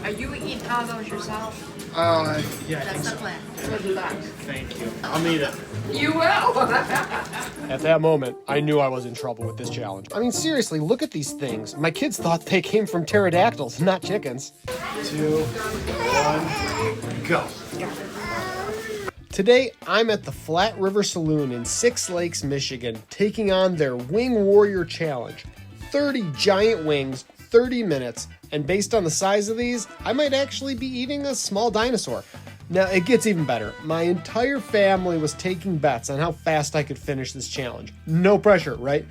Are you eating hot dogs yourself? Yeah, I That's think the so. plan. Good luck. Thank you. I'll need it. You will. At that moment, I knew I was in trouble with this challenge. I mean, seriously, look at these things. My kids thought they came from pterodactyls, not chickens. 2, 1, go. Today, I'm at the Flat River Saloon in 6 Lakes, Michigan, taking on their Wing Warrior Challenge. 30 giant wings, 30 minutes, and based on the size of these, I might actually be eating a small dinosaur. Now, it gets even better. My entire family was taking bets on how fast I could finish this challenge. No pressure, right?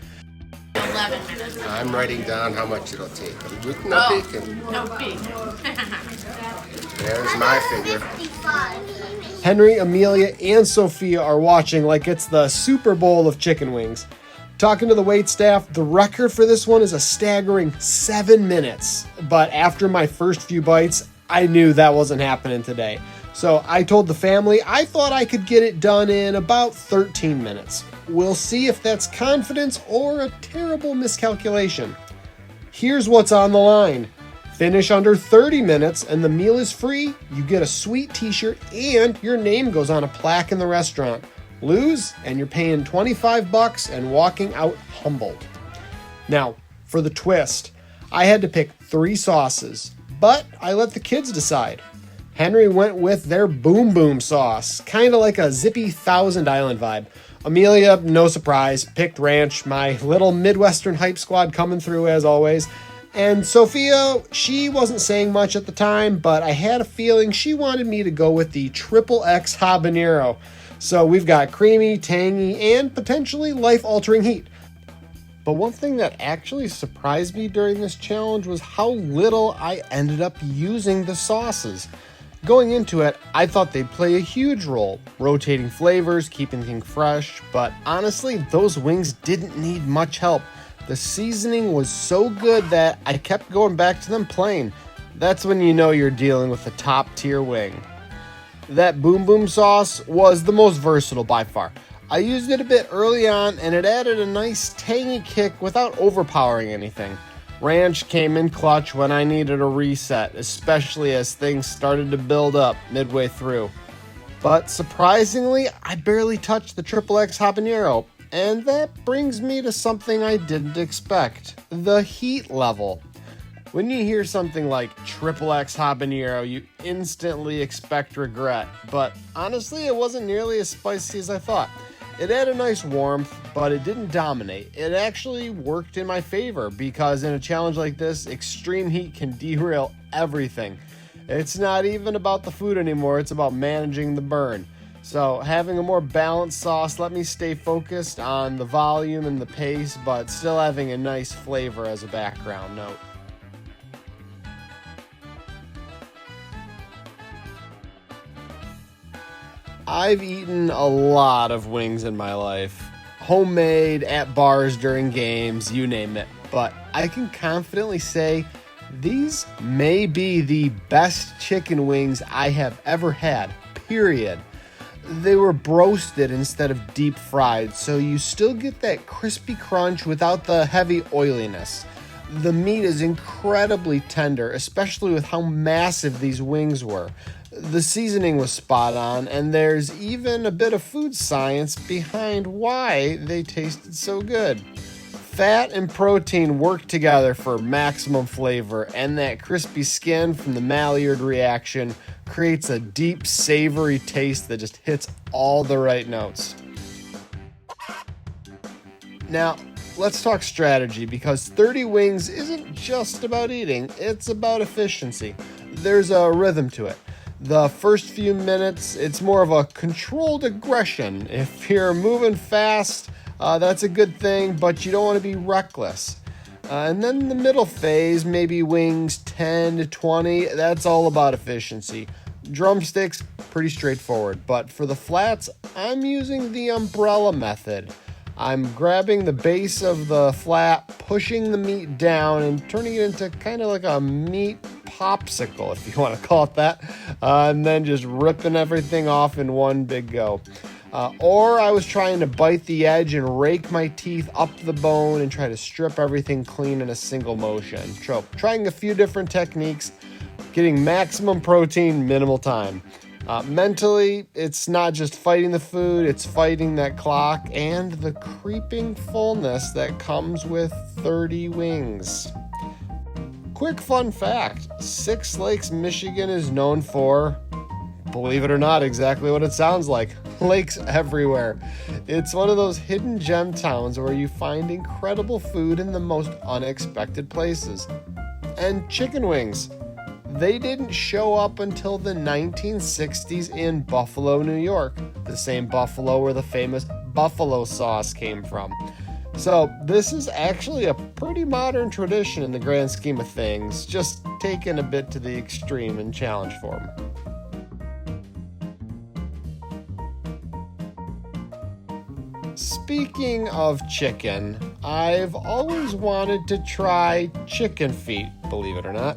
11 minutes. I'm writing down how much it'll take. No peeking. No peek. There's my figure. Henry, Amelia, and Sophia are watching like it's the Super Bowl of chicken wings. Talking to the wait staff, the record for this one is a staggering 7 minutes. But after my first few bites, I knew that wasn't happening today. So I told the family I thought I could get it done in about 13 minutes. We'll see if that's confidence or a terrible miscalculation. Here's what's on the line. Finish under 30 minutes and the meal is free, you get a sweet t-shirt, and your name goes on a plaque in the restaurant. Lose, and you're paying $25 and walking out humbled. Now, for the twist, I had to pick 3 sauces, but I let the kids decide. Henry went with their Boom Boom sauce, kind of like a zippy Thousand Island vibe. Amelia, no surprise, picked ranch, my little Midwestern hype squad coming through as always. And Sophia, she wasn't saying much at the time, but I had a feeling she wanted me to go with the XXX habanero. So we've got creamy, tangy, and potentially life-altering heat. But one thing that actually surprised me during this challenge was how little I ended up using the sauces. Going into it, I thought they'd play a huge role, rotating flavors, keeping things fresh, but honestly, those wings didn't need much help. The seasoning was so good that I kept going back to them plain. That's when you know you're dealing with a top-tier wing. That Boom Boom sauce was the most versatile by far. I used it a bit early on and it added a nice tangy kick without overpowering anything. Ranch came in clutch when I needed a reset, especially as things started to build up midway through. But surprisingly, I barely touched the XXX habanero, and that brings me to something I didn't expect: the heat level. When you hear something like XXX habanero, you instantly expect regret, but honestly, it wasn't nearly as spicy as I thought. It had a nice warmth, but it didn't dominate. It actually worked in my favor because in a challenge like this, extreme heat can derail everything. It's not even about the food anymore, it's about managing the burn. So having a more balanced sauce let me stay focused on the volume and the pace, but still having a nice flavor as a background note. I've eaten a lot of wings in my life. Homemade, at bars during games, you name it. But I can confidently say these may be the best chicken wings I have ever had, period. They were broasted instead of deep fried, so you still get that crispy crunch without the heavy oiliness. The meat is incredibly tender, especially with how massive these wings were. The seasoning was spot on, and there's even a bit of food science behind why they tasted so good. Fat and protein work together for maximum flavor, and that crispy skin from the Maillard reaction creates a deep, savory taste that just hits all the right notes. Now, let's talk strategy, because 30 wings isn't just about eating, it's about efficiency. There's a rhythm to it. The first few minutes, it's more of a controlled aggression. If you're moving fast, that's a good thing, but you don't want to be reckless. And then the middle phase, maybe wings 10 to 20, that's all about efficiency. Drumsticks, pretty straightforward. But for the flats, I'm using the umbrella method. I'm grabbing the base of the flat, pushing the meat down, and turning it into kind of like a meat popsicle, if you want to call it that, and then just ripping everything off in one big go. Or I was trying to bite the edge and rake my teeth up the bone and try to strip everything clean in a single motion. So trying a few different techniques. getting maximum protein, minimal time. Mentally, it's not just fighting the food, it's fighting that clock and the creeping fullness that comes with 30 wings. Quick fun fact, Six Lakes, Michigan is known for, believe it or not, exactly what it sounds like. Lakes everywhere. It's one of those hidden gem towns where you find incredible food in the most unexpected places. And chicken wings. They didn't show up until the 1960s in Buffalo, New York, the same Buffalo where the famous buffalo sauce came from. So this is actually a pretty modern tradition in the grand scheme of things, just taken a bit to the extreme in challenge form. Speaking of chicken, I've always wanted to try chicken feet, believe it or not.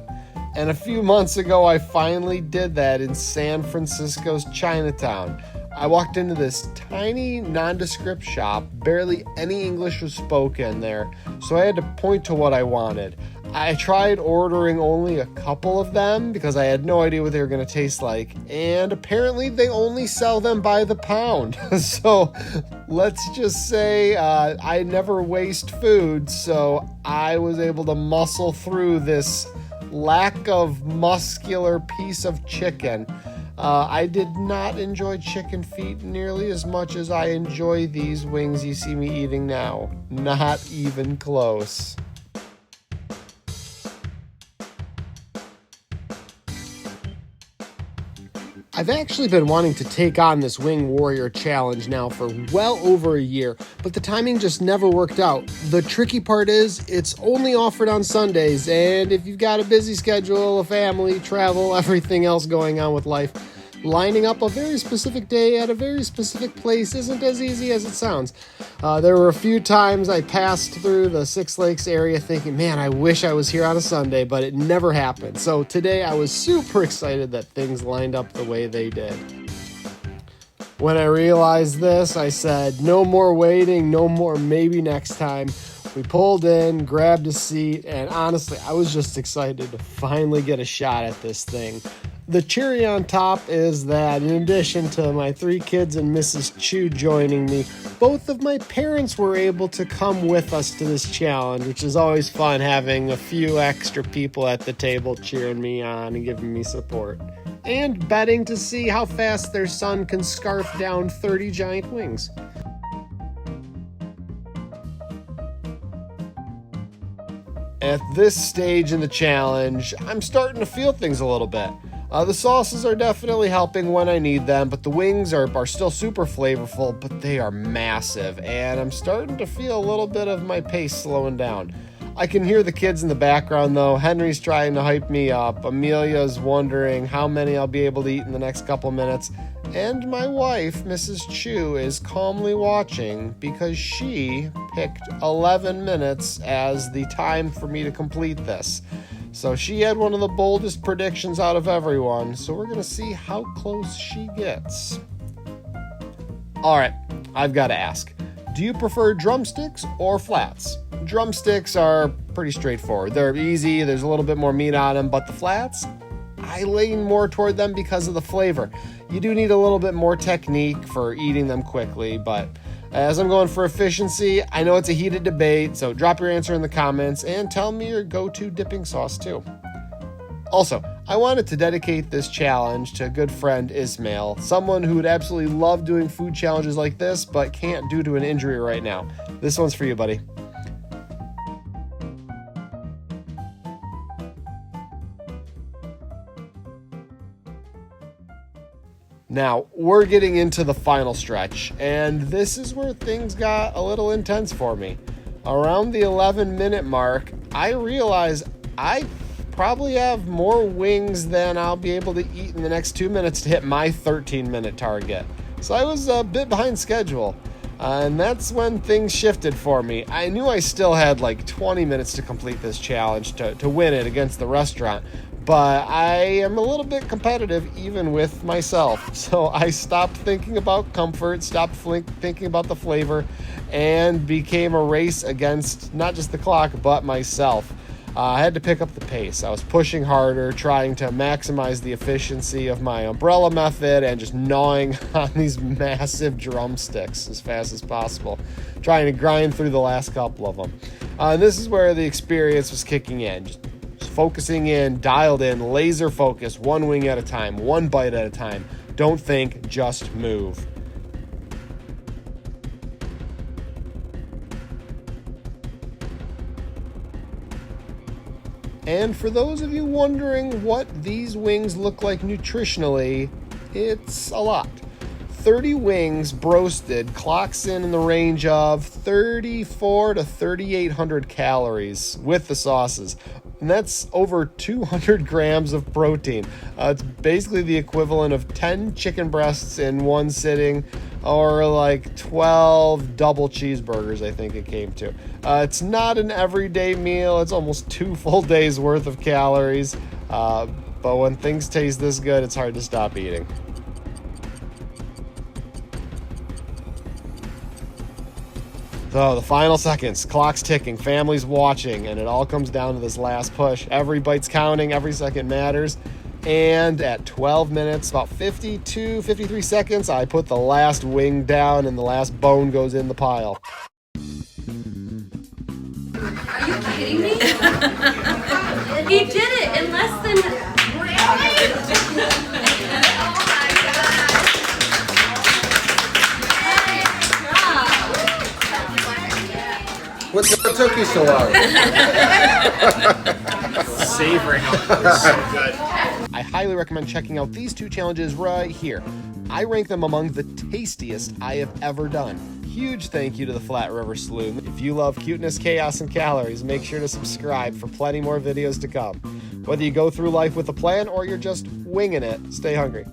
And a few months ago, I finally did that in San Francisco's Chinatown. I walked into this tiny nondescript shop, barely any English was spoken there, so I had to point to what I wanted. I tried ordering only a couple of them because I had no idea what they were going to taste like, and apparently they only sell them by the pound. So let's just say I never waste food, so I was able to muscle through this lack of muscular piece of chicken. I did not enjoy chicken feet nearly as much as I enjoy these wings you see me eating now. Not even close. I've actually been wanting to take on this Wing Warrior challenge now for well over a year, but the timing just never worked out. The tricky part is it's only offered on Sundays, and if you've got a busy schedule, a family, travel, everything else going on with life, lining up a very specific day at a very specific place isn't as easy as it sounds. There were a few times I passed through the Six Lakes area thinking, man, I wish I was here on a Sunday, but it never happened. So today I was super excited that things lined up the way they did. When I realized this, I said, no more waiting, no more maybe next time. We pulled in, grabbed a seat, and honestly, I was just excited to finally get a shot at this thing. The cherry on top is that in addition to my 3 kids and Mrs. Chu joining me, both of my parents were able to come with us to this challenge, which is always fun having a few extra people at the table cheering me on and giving me support. And betting to see how fast their son can scarf down 30 giant wings. At this stage in the challenge, I'm starting to feel things a little bit. The sauces are definitely helping when I need them, but the wings are still super flavorful, but they are massive, and I'm starting to feel a little bit of my pace slowing down. I can hear the kids in the background, though. Henry's trying to hype me up. Amelia's wondering how many I'll be able to eat in the next couple minutes. And my wife, Mrs. Chu, is calmly watching because she picked 11 minutes as the time for me to complete this. So she had one of the boldest predictions out of everyone, so we're going to see how close she gets. All right, I've got to ask, do you prefer drumsticks or flats? Drumsticks are pretty straightforward. They're easy, there's a little bit more meat on them, but the flats, I lean more toward them because of the flavor. You do need a little bit more technique for eating them quickly, but as I'm going for efficiency, I know it's a heated debate, so drop your answer in the comments and tell me your go-to dipping sauce too. Also, I wanted to dedicate this challenge to a good friend Ismail, someone who would absolutely love doing food challenges like this, but can't due to an injury right now. This one's for you, buddy. Now, we're getting into the final stretch, and this is where things got a little intense for me. Around the 11-minute mark, I realized I probably have more wings than I'll be able to eat in the next 2 minutes to hit my 13-minute target. So I was a bit behind schedule, and that's when things shifted for me. I knew I still had like 20 minutes to complete this challenge to win it against the restaurant. But I am a little bit competitive even with myself. So I stopped thinking about comfort, stopped thinking about the flavor, and became a race against not just the clock, but myself. I had to pick up the pace. I was pushing harder, trying to maximize the efficiency of my umbrella method and just gnawing on these massive drumsticks as fast as possible, trying to grind through the last couple of them. And this is where the experience was kicking in. Just focusing in, dialed in, laser focus, one wing at a time, one bite at a time. Don't think, just move. And for those of you wondering what these wings look like nutritionally, it's a lot. 30 wings broasted clocks in the range of 3,400 to 3,800 calories with the sauces. And that's over 200 grams of protein. It's basically the equivalent of 10 chicken breasts in one sitting, or like 12 double cheeseburgers, I think it came to. It's not an everyday meal. It's almost 2 full days worth of calories. But when things taste this good, it's hard to stop eating. So the final seconds, clock's ticking, family's watching, and it all comes down to this last push. Every bite's counting, every second matters. And at 12 minutes, about 52, 53 seconds, I put the last wing down and the last bone goes in the pile. Are you kidding me? He did it in less than... What took you so long? Savoring them. They're so good. I highly recommend checking out these 2 challenges right here. I rank them among the tastiest I have ever done. Huge thank you to the Flat River Saloon. If you love cuteness, chaos, and calories, make sure to subscribe for plenty more videos to come. Whether you go through life with a plan or you're just winging it, stay hungry.